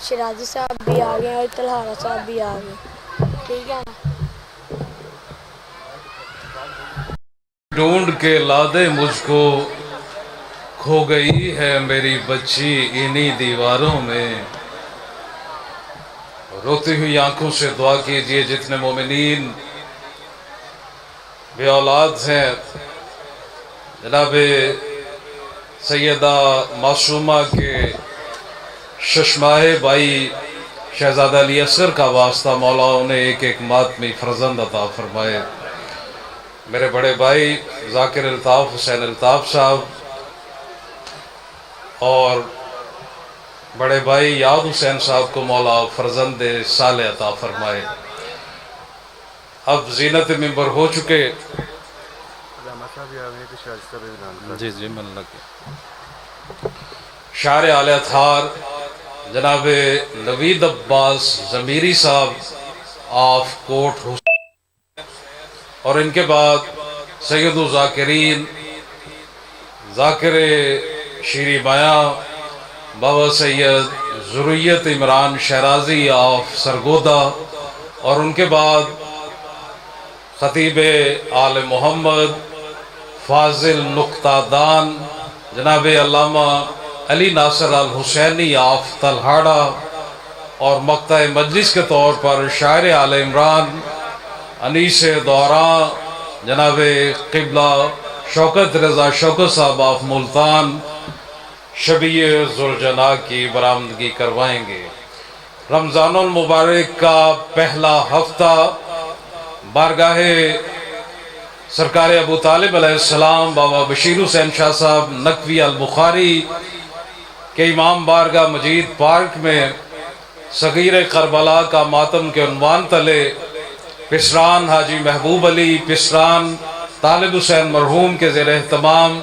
شرازی صاحب بھی آ گئے اور طلحہ صاحب بھی آ گئے، ٹھیک ہے نا؟ ڈھونڈ کے لا دے مجھ کو، کھو گئی ہے میری بچی انہی دیواروں میں۔ روتی ہوئی آنکھوں سے دعا کیجئے جتنے مومنین بے اولاد ہیں، جناب سیدہ معصومہ کے ششمائے بھائی شہزادہ علی اصغر کا واسطہ مولا انہیں ایک ایک ماتمی فرزند عطا فرمائے۔ میرے بڑے بھائی ذاکر الطاف حسین الطاف صاحب اور بڑے بھائی یاد حسین صاحب کو مولا فرزند صالح عطا فرمائے۔ اب زینت منبر ہو چکے، جی من لگے شاعر اعلی اطہار جناب نوید عباس ضمیری صاحب آف کوٹ حسین، اور ان کے بعد سید الذاکرین ذاکر شیری بیاں بابا سید ذریت عمران شیرازی آف سرگودا، اور ان کے بعد خطیب آل محمد فاضل نقطہ دان جناب علامہ علی ناصر الحسینی آف تلہاڑا، اور مقطع مجلس کے طور پر شاعر آل عمران انیس دوراں جناب قبلہ شوکت رضا شوکت صاحب آف ملتان شبیہ ذوالجناح کی برآمدگی کروائیں گے۔ رمضان المبارک کا پہلا ہفتہ بارگاہ سرکار ابو طالب علیہ السلام بابا بشیر حسین شاہ صاحب نقوی البخاری کے امام بارگاہ مجید پارک میں صغیر کربلا کا ماتم کے عنوان تلے پسران حاجی محبوب علی پسران طالب حسین مرحوم کے زیر اہتمام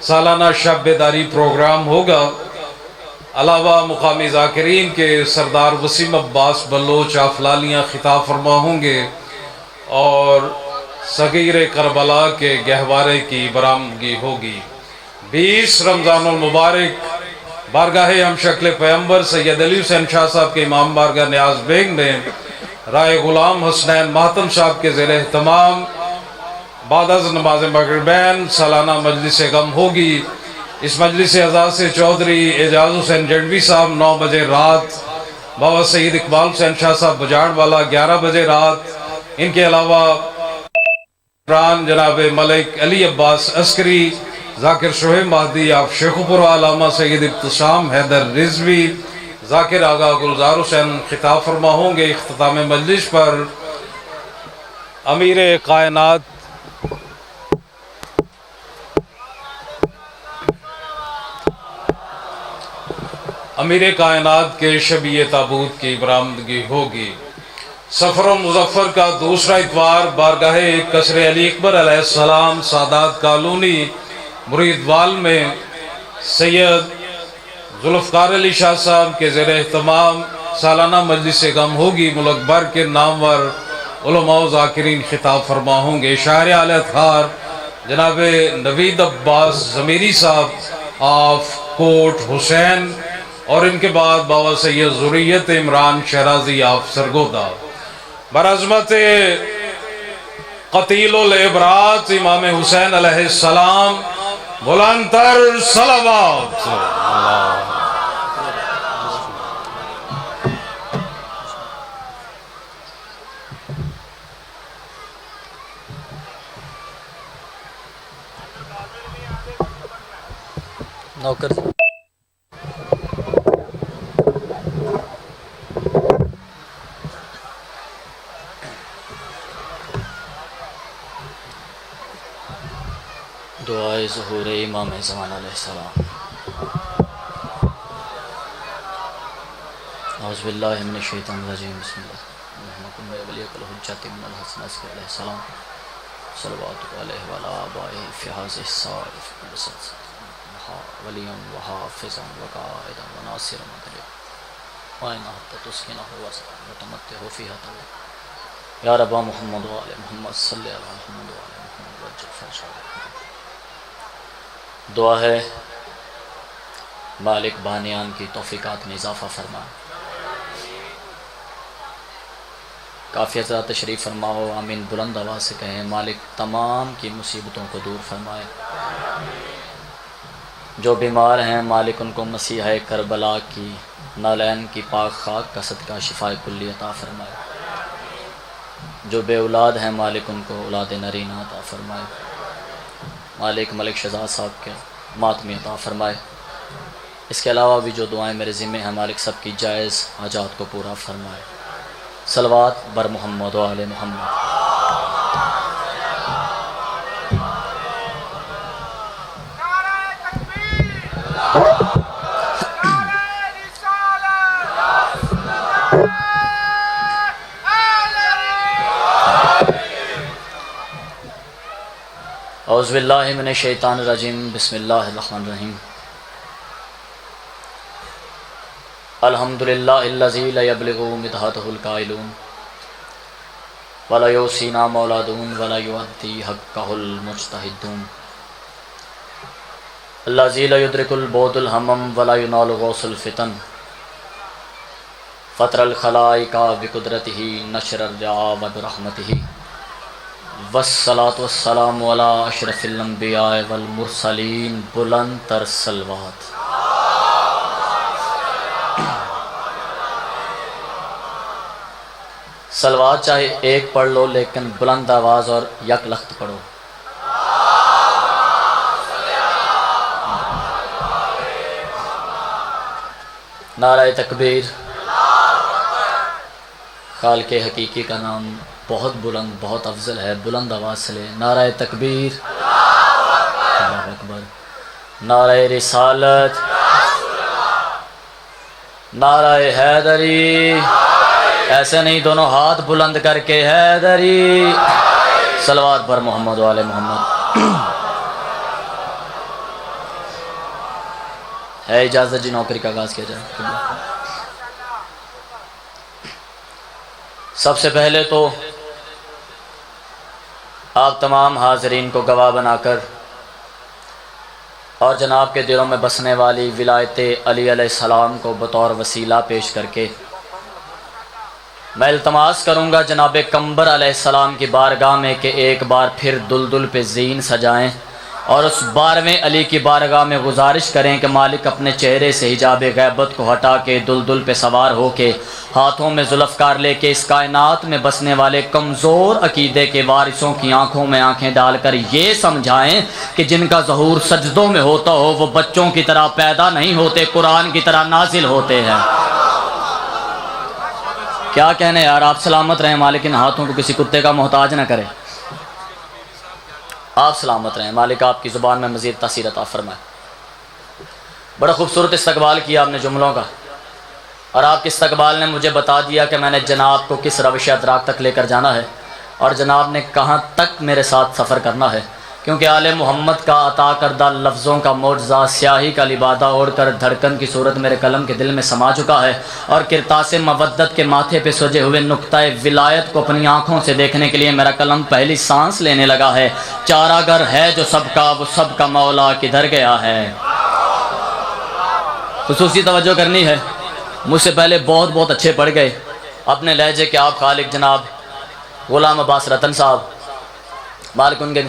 سالانہ شب بیداری پروگرام ہوگا۔ علاوہ مقامی ذاکرین کے سردار وسیم عباس بلوچ افلالیاں خطاب فرما ہوں گے، اور صغیر کربلا کے گہوارے کی برآمدگی ہوگی۔ 20 رمضان المبارک بارگاہ ہم شکل پیغمبر سید علی حسین شاہ صاحب کے امام بارگاہ نیاز بیگ میں رائے غلام حسنین ماتم صاحب کے زیر اہتمام بعد از نماز مغربین سالانہ مجلس غم ہوگی۔ اس مجلس عزا سے چودھری اعجاز حسین جنڈوی صاحب 9 بجے رات، بابا سید اقبال حسین شاہ صاحب بجاڑ والا 11 بجے رات، ان کے علاوہ جناب ملک علی عباس عسکری ذاکر شعیب مہدی آپ شیخ پور علامہ سید ابتسام حیدر رضوی ذاکر آغا گلزار حسین خطاب فرما ہوں گے۔ اختتام مجلس پر امیر کائنات کے شبیہ تابوت کی برآمدگی ہوگی۔ سفر و مظفر کا دوسرا اتوار بارگاہ قصر علی اکبر علیہ السلام سادات کالونی مریدوال میں سید ذوالفقار علی شاہ صاحب کے زیر اہتمام سالانہ مجلس غم ہوگی۔ ملک بھر کے نامور علماء و ذاکرین خطاب فرما ہوں گے۔ شاعر اعلی اطہار جناب نوید عباس ضمیری صاحب آف کوٹ حسین، اور ان کے بعد بابا سید ذریت عمران شیرازی آف سرگودا۔ برعظمت قتیل العبرات امام حسین علیہ السلام بلند تر صلوات۔ نوکر دعائے ظہور امام زمان علیہ السلام۔ اعوذ باللہ من الشیطان الرجیم، بسم اللہ الرحمن الرحیم، ولیک الحجۃ من الحسن عسکر علیہ السلام صلوات علیہ وعلی آبائہ فی هذہ الساعة فی کل ساعة ولیا وحافظا وقائدا وناصرا مدلیا وائن حتی تسکنہ وسطا وتمتعہ فیہا طویلا یا رب محمد و آل محمد صلی علی محمد و آل محمد وجل فرشا۔ دعا ہے مالک بانیان کی توفیقات میں اضافہ فرما، کافی حضرات تشریف فرماؤ، آمین بلند آواز سے کہیں۔ مالک تمام کی مصیبتوں کو دور فرمائے، جو بیمار ہیں مالک ان کو مسیح کربلا کی نالین کی پاک خاک کا صدقہ شفاء کلی عطا فرمائے، جو بے اولاد ہیں مالک ان کو اولاد نرینہ عطا فرمائے، مالک ملک شہزاد صاحب کے ماتمی عطا فرمائے۔ اس کے علاوہ بھی جو دعائیں میرے ذمہ ہیں مالک سب کی جائز حاجات کو پورا فرمائے۔ صلوات بر محمد و آل محمد۔ اعوذ باللہ من الشیطان الرجیم، بسم اللہ الرحمن الرحیم۔ الحمدللہ الذی لا یبلغ مدحتہ القائلون ولا یوصینا مولادون ولا یؤدی حقہ المجتہدون، الذی لا یدرک البعد الہمم ولا ینال غوث الفتن، فطر الخلائق بقدرتہ نشر الرعا برحمتہ، والصلاة والسلام علی اشرف الانبیاء والمرسلین۔ بلند تر صلوات۔ صلوات چاہے ایک پڑھ لو لیکن بلند آواز اور یک لخت پڑھو۔ نعرہ تکبیر۔ خالق حقیقی کا نام بہت بلند، بہت افضل ہے، بلند آواز سے لے۔ نعرہ تکبیر، اللہ اکبر۔ نعرہ رسالت، نعرہ حیدری، ایسے نہیں، دونوں ہاتھ بلند کر کے حیدری۔ صلوات پر محمد و آل محمد۔ ہے اجازت جی نوکری کا آغاز کیا جائے۔ سب سے پہلے تو آپ تمام حاضرین کو گواہ بنا کر اور جناب کے دلوں میں بسنے والی ولایت علی علیہ السلام کو بطور وسیلہ پیش کر کے میں التماس کروں گا جناب قمبر علیہ السلام کی بارگاہ میں کہ ایک بار پھر دلدل پہ زین سجائیں، اور اس 12ویں علی کی بارگاہ میں گزارش کریں کہ مالک اپنے چہرے سے حجاب غیبت کو ہٹا کے دلدل پہ سوار ہو کے ہاتھوں میں ذوالفقار لے کے اس کائنات میں بسنے والے کمزور عقیدے کے وارثوں کی آنکھوں میں آنکھیں ڈال کر یہ سمجھائیں کہ جن کا ظہور سجدوں میں ہوتا ہو وہ بچوں کی طرح پیدا نہیں ہوتے، قرآن کی طرح نازل ہوتے ہیں۔ کیا کہنے یار، آپ سلامت رہیں، مالک ان ہاتھوں کو کسی کتے کا محتاج نہ کرے۔ آپ سلامت رہیں، مالک آپ کی زبان میں مزید تاثیر عطا فرمائے۔ بڑا خوبصورت استقبال کیا آپ نے جملوں کا، اور آپ کے استقبال نے مجھے بتا دیا کہ میں نے جناب کو کس روش ادراک تک لے کر جانا ہے اور جناب نے کہاں تک میرے ساتھ سفر کرنا ہے، کیونکہ آل محمد کا عطا کردہ لفظوں کا معجزہ سیاہی کا لبادہ اوڑھ کر دھڑکن کی صورت میرے قلم کے دل میں سما چکا ہے، اور کرتاس مودت کے ماتھے پہ سجے ہوئے نقطہ ولایت کو اپنی آنکھوں سے دیکھنے کے لیے میرا قلم پہلی سانس لینے لگا ہے۔ چارہ گر ہے جو سب کا، وہ سب کا مولا کدھر گیا ہے۔ خصوصی توجہ کرنی ہے، مجھ سے پہلے بہت بہت اچھے پڑھ گئے اپنے لہجے کے آپ خالق جناب غلام عباس رتن صاحب، مالک ان کے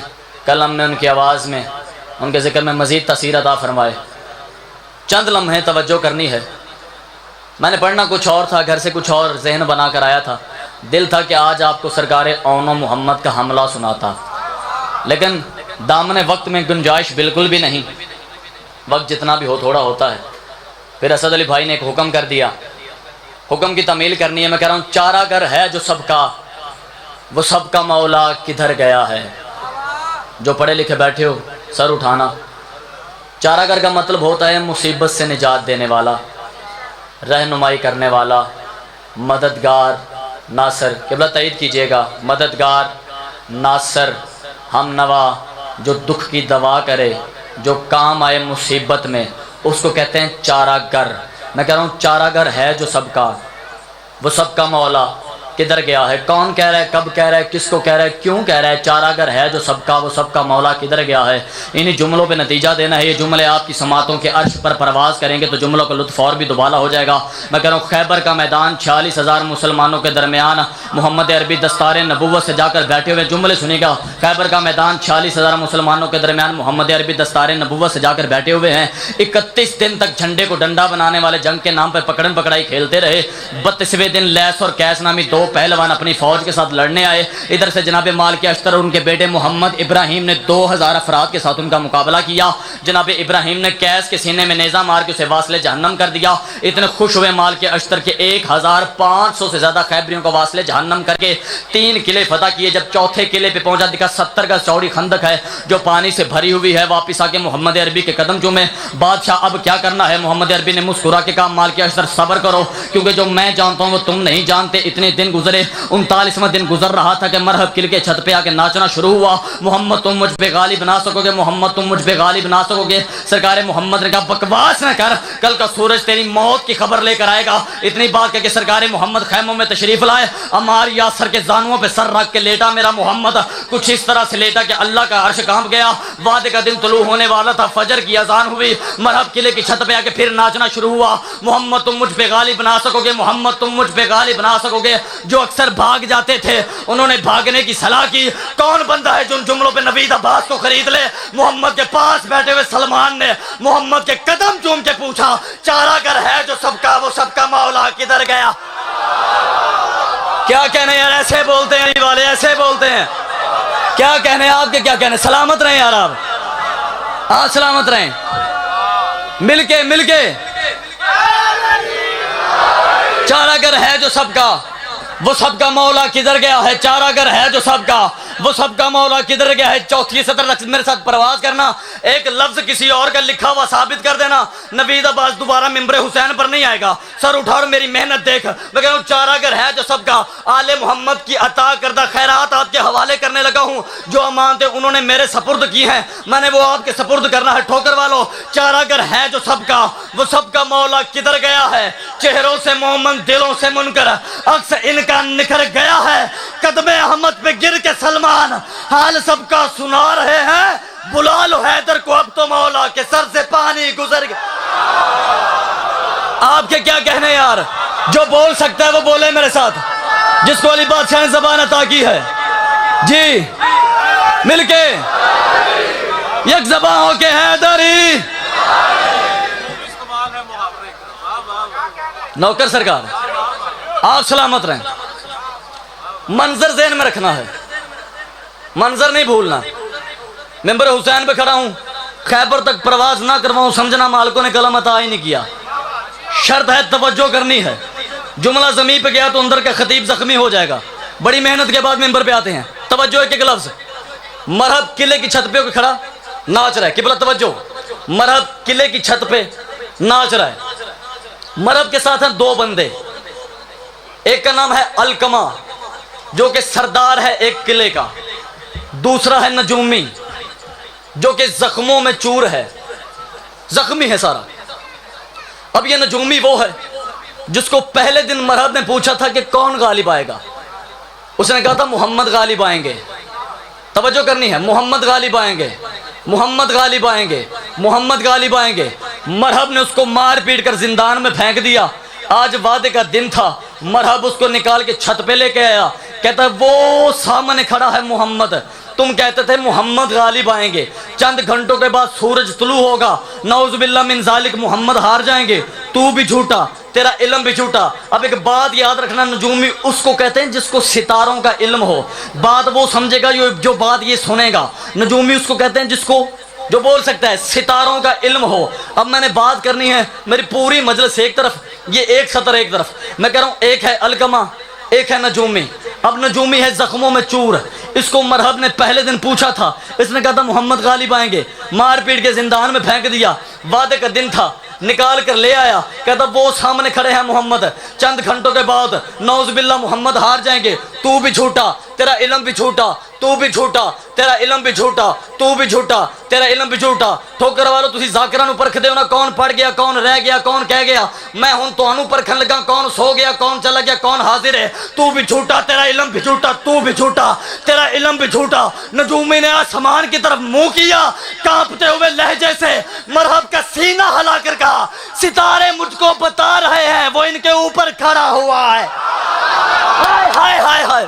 قلم میں، ان کی آواز میں، ان کے ذکر میں مزید تاثیر عطا فرمائے۔ چند لمحے توجہ کرنی ہے، میں نے پڑھنا کچھ اور تھا، گھر سے کچھ اور ذہن بنا کر آیا تھا، دل تھا کہ آج آپ کو سرکار اون و محمد کا حملہ سناتا، لیکن دامن وقت میں گنجائش بالکل بھی نہیں، وقت جتنا بھی ہو تھوڑا ہوتا ہے۔ پھر اسد علی بھائی نے ایک حکم کر دیا، حکم کی تعمیل کرنی ہے۔ میں کہہ رہا ہوں چارہ گر ہے جو سب کا، وہ سب کا مولا کدھر گیا ہے۔ جو پڑھے لکھے بیٹھے ہو سر اٹھانا۔ چارہ گر کا مطلب ہوتا ہے مصیبت سے نجات دینے والا، رہنمائی کرنے والا، مددگار، ناصر۔ قبلہ تائید کیجئے گا، مددگار، ناصر، ہم نوا، جو دکھ کی دوا کرے، جو کام آئے مصیبت میں، اس کو کہتے ہیں چارہ گر۔ میں کہہ رہا ہوں چارہ گر ہے جو سب کا، وہ سب کا مولا کدھر گیا ہے؟ کون کہہ رہا ہے؟ کب کہہ رہا ہے؟ کس کو کہہ رہا ہے؟ کیوں کہہ رہا ہے؟ چارہ گر ہے جو سب کا، وہ سب کا مولا کدھر گیا ہے؟ انہی جملوں پہ نتیجہ دینا ہے۔ یہ جملے آپ کی سماعتوں کے عرش پر پرواز کریں گے تو جملوں کا لطف اور بھی دوبالا ہو جائے گا۔ میں کہہ رہا ہوں خیبر کا میدان 46,000 مسلمانوں کے درمیان محمد عربی دستار نبوت سے جا کر بیٹھے ہوئے، جملے سنیں گا، خیبر کا میدان 46,000 مسلمانوں کے درمیان محمد عربی دستار نبوت سے جا کر بیٹھے ہوئے ہیں۔ 31 دن تک جھنڈے کو ڈنڈا بنانے والے جنگ کے نام پہ پکڑن پکڑائی کھیلتے رہے۔ 32ویں دن لیس اور کیس نامی دو پہلوان اپنی فوج کے ساتھ لڑنے آئے۔ ادھر سے جناب مالک اشتر اور ان کے بیٹے محمد ابراہیم نے 2000 افراد کے ساتھ ان کا مقابلہ کیا۔ جناب ابراہیم نے کیس کے سینے میں نیزہ مار کے اسے واصل جہنم کر دیا۔ اتنے خوش ہوئے مالک اشتر کے 1500 سے زیادہ خیبریوں کو واصل جہنم کر کے 3 قلعے فتح کیے۔ جب چوتھے قلعے پہ پہنچا، دیکھا 70 گز چوڑی خندق ہے جو پانی سے بھری ہوئی ہے۔ واپس آ کے محمد عربی کے قدم چومے۔ بادشاہ اب کیا کرنا ہے؟ محمد عربی نے مسکرا کے کہا مالک اشتر صبر کرو، کیونکہ جو میں جانتا ہوں وہ تم نہیں جانتے۔ اتنے دن گزرے، 39واں دن گزر رہا تھا کہ مرحب قلعے کے چھت پہ آ کے ناچنا شروع ہوا۔ محمد تم مجھ پہ غالب بنا سکو گے، محمد تم مجھ پہ غالب بنا سکو گے۔ سرکار محمد نے کہا بکواس نہ کر، کل کا سورج تیری موت کی خبر لے کر آئے گا۔ اتنی بات کہہ کے سرکار محمد خیموں میں تشریف لائے۔ عمار یاسر کے زانوؤں پہ سر رکھ کے لیٹا میرا محمد، کچھ اس طرح سے لیٹا کہ اللہ کا عرش کانپ گیا۔ وعدے کا دن طلوع ہونے والا تھا، فجر کی اذان ہوئی۔ مرحب قلعے کی چھت پہ آ کے پھر ناچنا شروع ہوا۔ محمد تم مجھ پہ غالب بنا سکو گے، محمد تم مجھ پہ غالب بنا سکو گے۔ جو اکثر بھاگ جاتے تھے انہوں نے بھاگنے کی صلاح کی۔ کون بندہ ہے جن جملوں پہ نوید عباس کو خرید لے؟ محمد کے پاس بیٹھے ہوئے سلمان نے محمد کے قدم چوم کے پوچھا چارہ گر ہے جو سب کا، وہ سب کا مولا کدھر گیا؟ کیا کہنے یار، ایسے بولتے ہیں والے، ایسے بولتے ہیں۔ کیا کہنے آپ کے، کیا کہنے؟ سلامت رہیں یار، آپ سلامت رہیں۔ مل کے چارہ گر ہے جو سب کا، وہ سب کا مولا کدھر گیا ہے؟ چارہ گر ہے جو سب کا، وہ سب کا مولا کدھر گیا ہے؟ چوتھی سطر میرے ساتھ پرواز کرنا، ایک لفظ کسی اور کا لکھا ہوا ثابت کر دینا۔ نوید عباس دوبارہ ممبر حسین پر نہیں آئے گا۔ سر اٹھا اور میری محنت دیکھ۔ میں کہہ رہا ہوں چارہ گر ہے جو سب کا، آل محمد کی عطا کردہ خیرات آپ کے حوالے کرنے لگا ہوں۔ جو امانتیں انہوں نے میرے سپرد کی ہیں میں نے وہ آپ کے سپرد کرنا ہے۔ ٹھوکر والو، چارہ گر ہے جو سب کا، وہ سب کا مولا کدھر گیا ہے؟ چہروں سے مومن، دلوں سے منکر، عکس ان کا نکھر گیا ہے۔ قدم احمد پہ گر کے سلمان حال سب کا سنا رہے ہیں۔ بلا لو حیدر کو اب تو مولا کے سر سے پانی گزر گیا۔ آپ کے کیا کہنے یار؟ جو بول سکتا ہے وہ بولے میرے ساتھ، جس کو علی بادشاہ نے زبان عطا کی ہے۔ جی مل کے یک زبان ہو کے حیدری۔ نوکر سرکار آپ سلامت رہیں۔ منظر ذہن میں رکھنا ہے، منظر نہیں بھولنا۔ ممبر حسین پہ کھڑا ہوں، خیبر تک پرواز نہ کرواؤں، سمجھنا مالکوں نے قلم عطا ہی نہیں کیا۔ شرط ہے توجہ کرنی ہے۔ جملہ زمین پہ گیا تو اندر کا خطیب زخمی ہو جائے گا۔ بڑی محنت کے بعد ممبر پہ آتے ہیں۔ توجہ ایک لفظ، مرحب قلعے کی چھت پہ ہو کے کھڑا ناچ رہا ہے۔ قبلہ توجہ، مرحب قلعے کی چھت پہ ناچ رہا ہے۔ مرحب کے ساتھ ہیں 2 بندے، ایک کا نام ہے الکما جو کہ سردار ہے ایک قلعے کا، دوسرا ہے نجومی جو کہ زخموں میں چور ہے، زخمی ہے سارا۔ اب یہ نجومی وہ ہے جس کو پہلے دن مرحب نے پوچھا تھا کہ کون غالب آئے گا۔ اس نے کہا تھا محمد غالب آئیں گے۔ توجہ کرنی ہے، محمد غالب آئیں گے، محمد غالب آئیں گے، محمد غالب آئیں گے۔ مرحب نے اس کو مار پیٹ کر زندان میں پھینک دیا۔ آج وعدے کا دن تھا، مرحب اس کو نکال کے چھت پہ لے کے آیا۔ کہتا ہے وہ سامنے کھڑا ہے محمد، تم کہتے تھے محمد غالب آئیں گے، چند گھنٹوں کے بعد سورج طلوع ہوگا، نعوذ باللہ من ذالک محمد ہار جائیں گے، تو بھی جھوٹا، تیرا علم بھی جھوٹا۔ اب ایک بات یاد رکھنا، نجومی اس کو کہتے ہیں جس کو ستاروں کا علم ہو، بات وہ سمجھے گا جو بات یہ سنے گا۔ نجومی اس کو کہتے ہیں جس کو، جو بول سکتا ہے ستاروں کا علم ہو۔ اب میں نے بات کرنی ہے، میری پوری مجلس ایک طرف، یہ ایک سطر ایک طرف، میں کہہ رہا ہوں ایک ہے الکما، ایک ہے نجومی۔ اب نجومی ہے زخموں میں چور، اس کو مرحب نے پہلے دن پوچھا تھا، اس نے کہا تھا محمد غالب آئیں گے، مار پیٹ کے زندان میں پھینک دیا۔ وعدے کا دن تھا، نکال کر لے آیا. کہتا وہ سامنے کھڑے ہیں محمد. چند گھنٹوں کے بعد نعوذ باللہ محمد ہار جائیں گے. تو بھی جھوٹا, تیرا علم بھی جھوٹا, تو بھی جھوٹا, تیرا علم بھی جھوٹا, تو بھی جھوٹا, تیرا علم بھی جھوٹا. ٹھوکر والو تسی ذاکرہ نو پرکھ دیو نا, کون پڑھ گیا, کون رہ گیا, کون کہہ گیا. میں ہن تانوں پرکھن لگا کون سو گیا, کون چلا گیا, کون حاضر ہے. تو بھی جھوٹا, تیرا علم بھی جھوٹا, تو بھی جھوٹا, تیرا علم بھی جھوٹا. نجومی نے آسمان کی طرف منہ کیا, کانپتے ہوئے لہجے سے مرحب کا سینہ ہلا کر کہا, ستارے مجھ کو بتا رہے ہیں وہ ان کے اوپر کھڑا ہوا ہے. ہائے ہائے ہائے ہائے,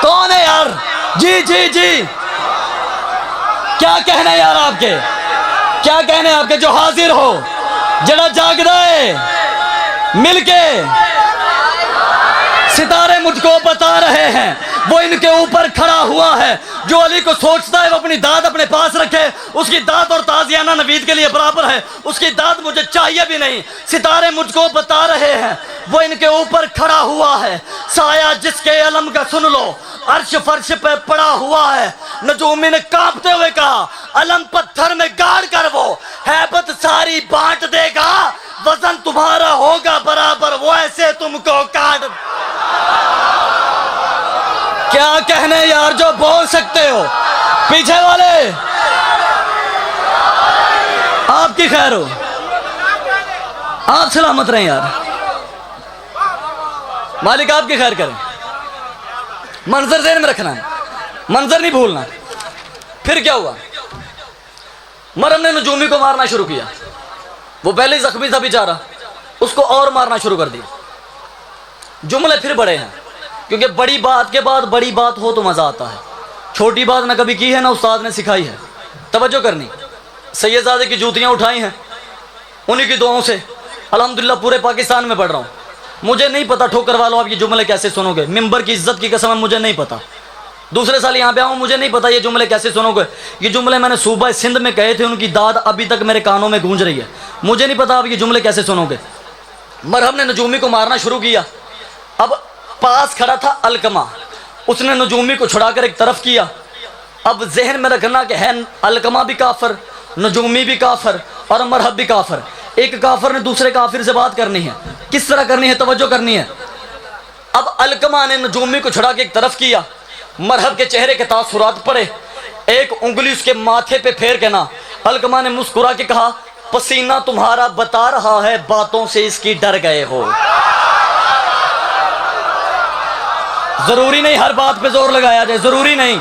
کون ہے یار؟ جی جی جی, کیا کہنا ہے یار آپ کے, کیا کہنے آپ کے جو حاضر ہو, جڑا جاگ رہے مل کے ستارے مجھ کو بتا رہے ہیں وہ ان کے اوپر کھڑا ہوا ہے. جو علی کو سوچتا ہے وہ اپنی داد اپنے پاس رکھے, اس کی داد اور تازیانہ نوید کے لیے برابر ہے, اس کی داد مجھے چاہیے بھی نہیں. ستارے مجھ کو بتا رہے ہیں وہ ان کے اوپر کھڑا ہوا ہے. سایہ جس کے علم کا سن لو, عرش فرش پہ پڑا ہوا ہے. نجومی نے کانپتے ہوئے کہا, علم پتھر میں گاڑ کر وہ ہیبت ساری بانٹ دے گا, وزن تمہارا ہوگا برابر وہ ایسے تم کو کاٹ. کیا کہنے یار جو بول سکتے ہو؟ پیچھے والے آپ کی خیر ہو, آپ سلامت رہیں یار, مالک آپ کی خیر کریں. منظر ذہن میں رکھنا ہے, منظر نہیں بھولنا. پھر کیا ہوا؟ مرہم نے نجومی کو مارنا شروع کیا. وہ پہلے زخمی تھا بیچارہ, اس کو اور مارنا شروع کر دیا. جملے پھر بڑے ہیں, کیونکہ بڑی بات کے بعد بڑی بات ہو تو مزہ آتا ہے. چھوٹی بات نہ کبھی کی ہے نہ استاد نے سکھائی ہے. توجہ کرنی, سید زادے کی جوتیاں اٹھائی ہیں, انہی کی دعاؤں سے الحمدللہ پورے پاکستان میں پڑھ رہا ہوں. مجھے نہیں پتا ٹھوکر والوں آپ یہ جملے کیسے سنو گے, ممبر کی عزت کی قسم ہے مجھے نہیں پتا. دوسرے سال یہاں پہ آؤں, مجھے نہیں پتا یہ جملے کیسے سنو گے. یہ جملے میں نے صوبہ سندھ میں کہے تھے, ان کی داد ابھی تک میرے کانوں میں گونج رہی ہے. مجھے نہیں پتا آپ یہ جملے کیسے سنو گے. مرہم نے نجومی کو مارنا شروع کیا. اب پاس کھڑا تھا علقمہ, اس نے نجومی کو چھڑا کر ایک طرف کیا. اب ذہن میں رکھنا کہ ہے علقمہ بھی کافر, نجومی بھی کافر اور مرحب بھی کافر. ایک کافر نے دوسرے کافر سے بات کرنی ہے. کس طرح کرنی ہے؟ توجہ کرنی ہے. اب علقمہ نے نجومی کو چھڑا کے ایک طرف کیا, مرحب کے چہرے کے تاثرات پڑے, ایک انگلی اس کے ماتھے پہ پھیر کے نا علقمہ نے مسکرا کے کہا, پسینہ تمہارا بتا رہا ہے باتوں سے اس کی ڈر گئے ہو. ضروری نہیں ہر بات پہ زور لگایا جائے, ضروری نہیں.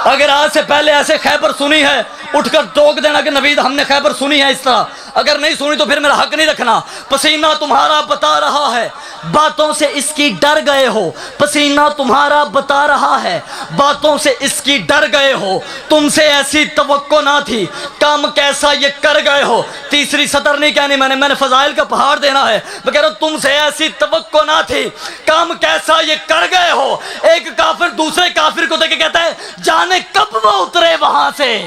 اگر آج سے پہلے ایسے خیبر سنی ہے, اٹھ کر ٹوک دینا کہ نوید ہم نے خیبر سنی ہے اس طرح. اگر نہیں سنی تو پھر میرا حق نہیں رکھنا. پسینہ تمہارا بتا رہا ہے باتوں سے اس کی ڈر گئے ہو, پسینہ تمہارا بتا رہا ہے باتوں سے اس کی ڈر گئے ہو. تم سے ایسی توقع نہ تھی, کام کیسا یہ کر گئے ہو. تیسری سطر نہیں کہنی میں نے فضائل کا پہاڑ دینا ہے. میں کہہ رہا ہوں تم سے ایسی توقع نہ تھی, کام کیسا یہ کر گئے ہو. ایک کافر دوسرے کافر کو دیکھ کے کہتا ہے, جانے کب وہ اترے وہاں سے.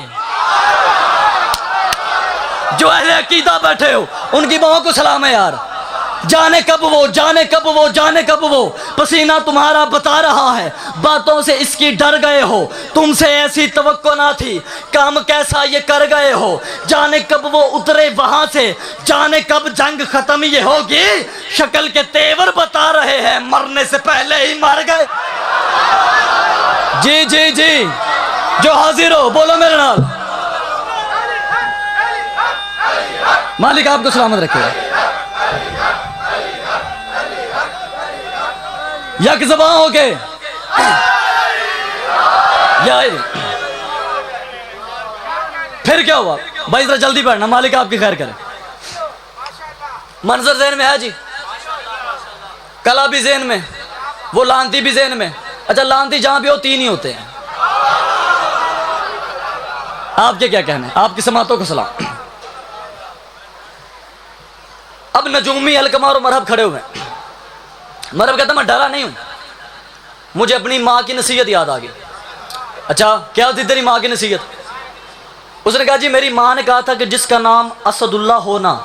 جو اہل عقیدہ بیٹھے ہو ان کی ماں کو سلام ہے یار. جانے کب وہ, جانے کب وہ, جانے کب وہ, پسینہ تمہارا بتا رہا ہے باتوں سے اس کی ڈر گئے ہو. تم سے ایسی توقع نہ تھی, کام کیسا یہ کر گئے ہو. جانے کب وہ اترے وہاں سے, جانے کب جنگ ختم یہ ہوگی. شکل کے تیور بتا رہے ہیں مرنے سے پہلے ہی مر گئے. جی جی جی, جو حاضر ہو بولو میرے نال. مالک آپ کو سلامت رکھے. یک زبان ہو کے پھر کیا ہوا بھائی, ذرا جلدی پڑھنا, مالک آپ کی خیر کرے. منظر ذہن میں ہے جی, کلا بھی ذہن میں, وہ لانتی بھی ذہن میں. اچھا لانتی جہاں بھی ہو تین ہی ہوتے ہیں. آپ کے کیا کہنے, آپ کی سماعتوں کو سلام. اب نجومی علقمہ اور مرحب کھڑے ہوئے. مرحب کہتا میں ڈرا نہیں ہوں, مجھے اپنی ماں کی نصیحت یاد آ گئی. اچھا کیا تھی تیری ماں کی نصیحت؟ اس نے کہا جی میری ماں نے کہا تھا کہ جس کا نام اسد اللہ ہونا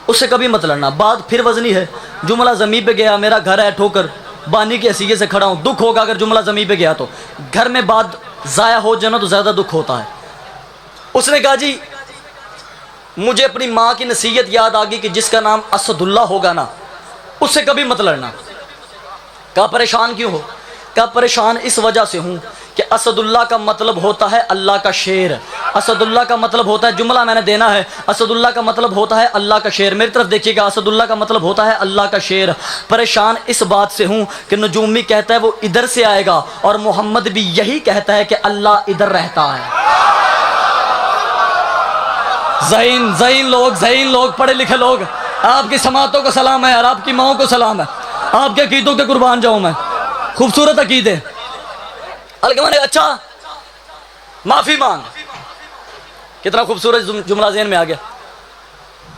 اس سے کبھی مت لڑنا. بات پھر وزنی ہے, جملہ زمین پہ گیا, میرا گھر ہے ٹھوکر, بانی کی حیثیت سے کھڑا ہوں, دکھ ہوگا اگر جملہ زمین پہ گیا تو. گھر میں بات ضائع ہو جانا تو زیادہ دکھ ہوتا ہے. اس نے کہا جی مجھے اپنی ماں کی نصیحت یاد آ گئی کہ جس کا نام اسد اللہ ہوگا نا اس سے کبھی مت لڑنا. کہا پریشان کیوں ہو؟ کہا پریشان اس وجہ سے ہوں کہ اسد اللہ کا مطلب ہوتا ہے اللہ کا شیر. اسد اللہ کا مطلب ہوتا ہے، جملہ میں نے دینا ہے، اسد اللہ کا مطلب ہوتا ہے اللہ کا شیر. میری طرف دیکھیے گا، اسد اللہ کا مطلب ہوتا ہے اللہ کا شیر. پریشان اس بات سے ہوں کہ نجومی کہتا ہے وہ ادھر سے آئے گا، اور محمد بھی یہی کہتا ہے کہ اللہ ادھر رہتا ہے. ذہین لوگ پڑھے لکھے لوگ، آپ کی سماعتوں کو سلام ہے اور آپ کی ماؤں کو سلام ہے. آپ کے عقیدوں کے قربان جاؤں میں. خوبصورت عقیدے. الگمانے اچھا معافی مانگ. کتنا خوبصورت جملہ ذہن میں آ گیا.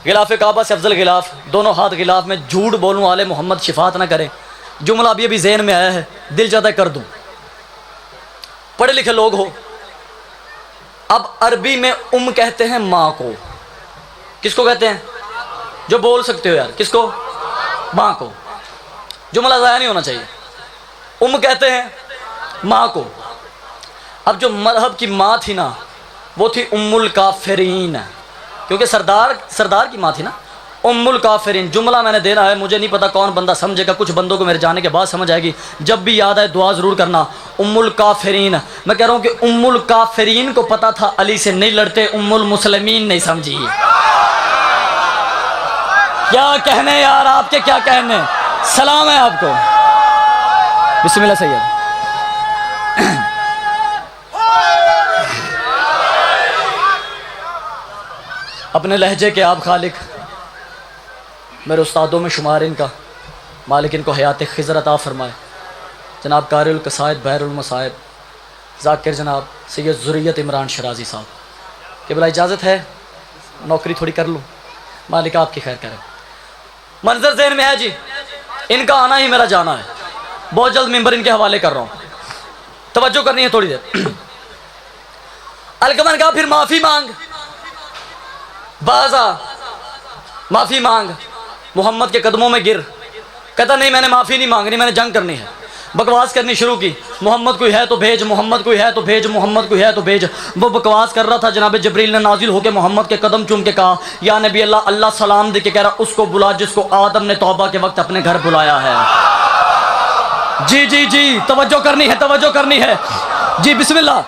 غلاف کعبہ سے افضل غلاف، دونوں ہاتھ غلاف میں، جھوٹ بولوں آل محمد شفاعت نہ کرے. جملہ ابھی ذہن میں آیا ہے، دل چاہتا ہے کر دوں. پڑھے لکھے لوگ ہو. اب عربی میں کہتے ہیں ماں کو. کس کو کہتے ہیں؟ جو بول سکتے ہو یار. کس کو؟ ماں کو. جملہ ضائع نہیں ہونا چاہیے. کہتے ہیں ماں کو. اب جو مذہب کی ماں تھی نا وہ تھی الکافرین، کیونکہ سردار کی ماں تھی نا. الکافرین جملہ میں نے دینا ہے، مجھے نہیں پتا کون بندہ سمجھے گا، کچھ بندوں کو میرے جانے کے بعد سمجھ آئے گی. جب بھی یاد آئے دعا ضرور کرنا. الکافرین. میں کہہ رہا ہوں کہ الکافرین کو پتا تھا علی سے نہیں لڑتے، المسلمین نہیں سمجھی. کیا کہنے یار آپ کے، کیا کہنے. سلام ہے آپ کو. بسم اللہ سید. اپنے لہجے کے آپ خالق، میرے استادوں میں شمار ان کا مالک، ان کو حیات خضر عطا فرمائے. جناب قاری القصائد بحر المصائب ذاکر جناب سید ذریت عمران شرازی صاحب کہ بلا اجازت ہے نوکری تھوڑی کر لوں، مالک آپ کی خیر کرے. منظر ذہن میں ہے جی، ان کا آنا ہی میرا جانا ہے. بہت جلد ممبر ان کے حوالے کر رہا ہوں، توجہ کرنی ہے تھوڑی دیر. الکمن کہا پھر معافی مانگ. بازا معافی مانگ. محمد کے قدموں میں گر. کہتا نہیں میں نے معافی نہیں مانگنی، میں نے جنگ کرنی ہے. بکواس کرنی شروع کی. محمد کوئی ہے تو بھیج، محمد کوئی ہے تو بھیج، محمد کوئی ہے تو بھیج. وہ بکواس کر رہا تھا، جناب جبریل نے نازل ہو کے محمد کے قدم چوم کے کہا یا نبی اللہ، اللہ سلام دے کے کہہ رہا اس کو بلا جس کو آدم نے توبہ کے وقت اپنے گھر بلایا ہے. جی توجہ کرنی ہے، توجہ کرنی ہے. جی بسم اللہ.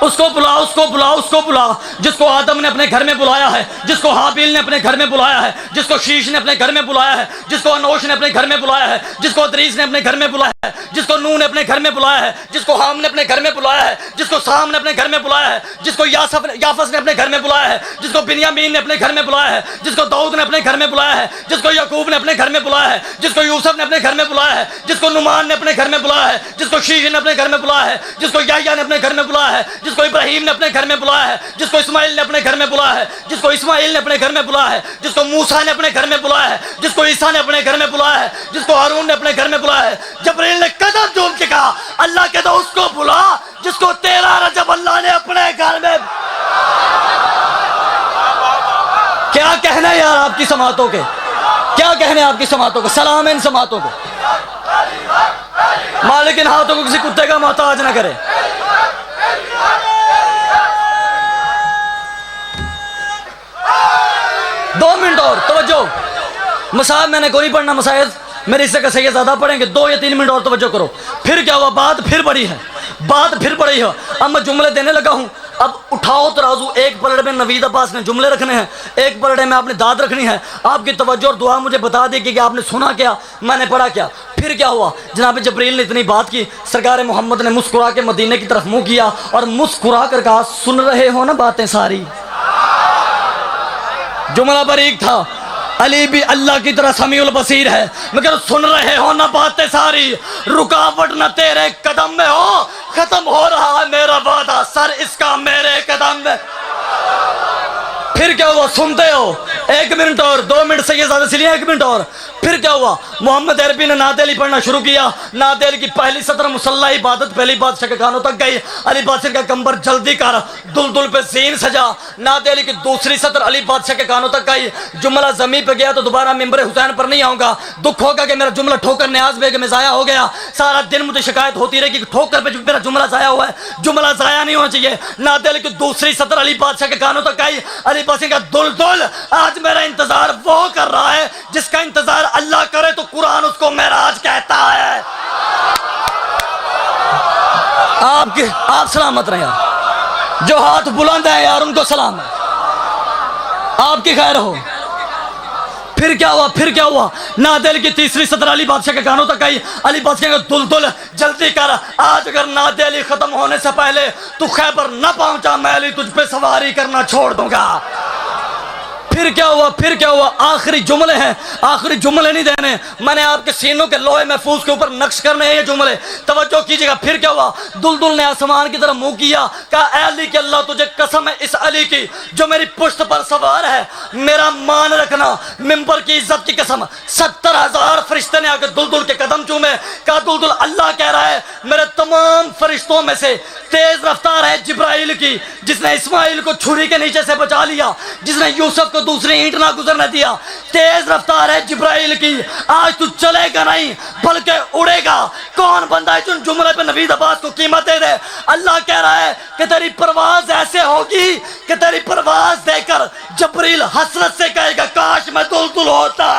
اس کو بلا، اس کو بلا، اس کو بلا جس کو آدم نے اپنے گھر میں بلایا ہے، جس کو حابیل نے اپنے گھر میں بلایا ہے، جس کو شیش نے اپنے گھر میں بلایا ہے، جس کو انوش نے اپنے گھر میں بلایا ہے، جس کو ادریس نے اپنے گھر میں بلایا ہے، جس کو نون نے اپنے گھر میں بلایا ہے، جس کو حام نے اپنے گھر میں بلایا ہے، جس کو سام نے اپنے گھر میں بلایا ہے، جس کو یافس نے اپنے گھر میں بلایا ہے، جس کو بنیامین نے اپنے گھر میں بلایا ہے، جس کو داؤد نے اپنے گھر میں بلایا ہے، جس کو یعقوب نے اپنے گھر میں بلایا ہے، جس کو یوسف نے اپنے گھر میں بلایا ہے، جس کو نعمان نے اپنے گھر میں بلایا ہے، جس کو شیش نے اپنے گھر میں بلایا ہے، جس کو یحییٰ نے اپنے گھر میں بلایا ہے، جس کو ابراہیم نے اپنے گھر میں بلایا ہے، جس کو اسماعیل نے اپنے گھر میں بلایا ہے، جس کو اسماعیل نے اپنے گھر میں بلایا ہے، جس کو موسیٰ نے اپنے گھر میں بلایا ہے، جس کو عیسیٰ نے اپنے گھر میں بلایا ہے، جس کو ہارون نے اپنے گھر میں بلایا ہے. جبریل نے قدم چوم کے کہا اللہ کہتا اس کو بلا جس کو 13 رجب اللہ نے اپنے گھر میں. کیا کہنا یار آپ کی سماعتوں کے، کیا کہنے آپ کی سماعتوں کو. سلام ہے ان سماعتوں کو. مالک ان ہاتھوں کو کسی کتے کا محتاج نہ کرے. دو منٹ اور توجہ. مسائل میں نے کوئی نہیں پڑھنا، مسائل میرے حصے کا سید زیادہ پڑھیں گے. 2 یا 3 منٹ اور توجہ کرو. پھر کیا ہوا، بات پھر بڑی ہے، بات پھر بڑی ہے. اب میں جملے دینے لگا ہوں. اب اٹھاؤ ترازو. ایک پلڑے میں نوید عباس نے جملے رکھنے ہیں، ایک پلڑے میں آپ نے داد رکھنی ہے. آپ کی توجہ اور دعا مجھے بتا دے گی کہ آپ نے سنا کیا، میں نے پڑھا کیا. پھر کیا ہوا، جناب جبریل نے اتنی بات کی، سرکار محمد نے مسکرا کے مدینے کی طرف منہ کیا اور مسکرا کر کہا سن رہے ہو نا باتیں ساری. جملہ باریک تھا. علی بھی اللہ کی طرح سمیع البصیر ہے، مگر سن رہے ہو نہ باتیں ساری. رکاوٹ نہ تیرے قدم میں ہو، ختم ہو رہا ہے میرا وعدہ، سر اس کا میرے قدم میں. پھر کیا ہوا، سنتے ہو. 1 منٹ اور 2 منٹ سے یہ زیادہ، اس لیے 1 منٹ اور. پھر کیا ہوا؟ محمد عربی نے نعت علی پڑھنا شروع کیا. نعت علی کی پہلی سطر مسلح عبادت پہلی بادشاہ کے کانوں تک گئی. علی بادشاہ کا کمبر جلدی کر دلدل پہ زین سجا. نعت علی کی دوسری سطر علی بادشاہ کے کانوں تک گئی. جملہ زمین پہ گیا تو دوبارہ ممبر حسین پر نہیں آؤں گا. دکھ ہوگا کہ میرا جملہ ٹھوکر نیاز بیگ میں ضائع ہو گیا. سارا دن مجھے شکایت ہوتی رہے کہ ٹھوکر پہ میرا جملہ ضائع ہوا ہے. جملہ ضائع نہیں ہونا چاہیے. نعت علی کی دوسری سطر علی بادشاہ کے کانوں تک گئی. علی بادشاہ کا دلدل آج میرا انتظار وہ کر رہا ہے جس کا انتظار اللہ کرے تو قرآن اس کو معراج کہتا ہے. آپ سلامت رہیں یار. جو ہاتھ بلند ہیں یار ان کو سلام ہے. آپ کی خیر ہو. پھر کیا ہوا؟ نعت علی کی تیسری سطر علی بادشاہ کے کانوں تک آئی. علی بادشاہ کا دلدل جلدی کر. آج اگر نعت علی ختم ہونے سے پہلے تو خیبر نہ پہنچا میں علی تجھ پہ سواری کرنا چھوڑ دوں گا. پھر کیا ہوا؟ آخری جملے ہیں. آخری جملے نہیں دینے, میں نے آپ کے سینوں کے لوہے محفوظ کے اوپر نقش کرنے ہیں یہ جملے. توجہ کیجئے گا. پھر کیا ہوا؟ دلدل نے آسمان کی طرف منہ کیا, کہا اے علی کہ اللہ تجھے قسم ہے اس علی کی جو میری پشت پر سوار ہے, میرا مان رکھنا. ممبر کی عزت کی قسم 70,000 فرشتے نے آ کے دلدل کے قدم چومے. کہا دلدل اللہ کہہ رہا ہے میرے تمام فرشتوں میں سے تیز رفتار ہے جبرائیل کی, جس نے اسماعیل کو چھری کے نیچے سے بچا لیا, جس نے یوسف کو دوسری اینٹ نہ گزرنے دیا. تیز رفتار ہے جبرائیل کی. آج تو چلے گا نہیں بلکہ اڑے گا. کون بندہ ہے جو جملے پہ نوید عباس کو قیمت دے دے؟ اللہ کہہ رہا ہے کہ تیری پرواز ایسے ہوگی کہ تیری پرواز دے کر جبریل حسرت سے کہے گا کاش میں دلدل ہوتا.